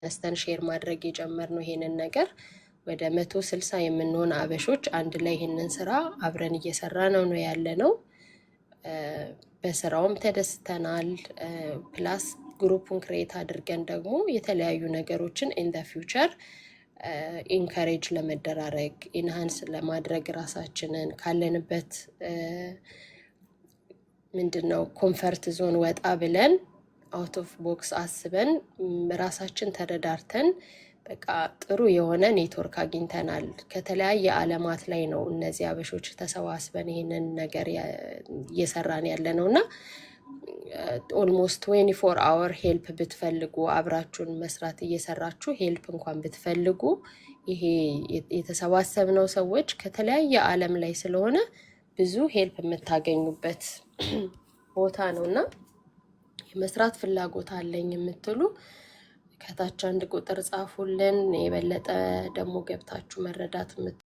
ነስተን ሼር ማድረግ የጀመርነው ይሄንን ነገር ወደ 160 የምንሆን አበሾች አንድ ላይ ይሄንን ስራ አብረን እየሰራ ነው ያለነው። በስራውም ተደስተናል። ፕላስ ግሩፑን ክሬት አድርገን ደግሞ የተለያዩ ነገሮችን ኢን ዘ ፊውቸር ኢንካሬጅ ለመደራረግ ኢንሃንስ ለማድረግ ራሳችንን ካለንበት ምንድነው ኮምፈርት ዞን ወጣ ብለን አውት ኦፍ ቦክስ አስበን ራሳችን ተረዳርተን በቃ ጥሩ የሆነ ኔትወርክ አግኝተናል። ከተለያየ ዓለማት ላይ ነው እነዚህ አበሾች ተሰባስበን ይሄንን ነገር እየሰራን ያለነውና ኦልሞስት 24 hour ሄልፕ ብትፈልጉ አብራችሁን መስራት እየሰራችሁ ሄልፕ እንኳን ብትፈልጉ ይሄ የተሰባሰብነው ሰዎች ከተለያየ ዓለም ላይ ስለሆነ ብዙ ሄልፕ የምታገኙበት ቦታ ነውና የመስራት ፍላጎት አለኝ የምትሉ ከታች አንድ ቁጥር ጻፉልን። የበለጠ ደግሞ ገብታችሁ መረዳት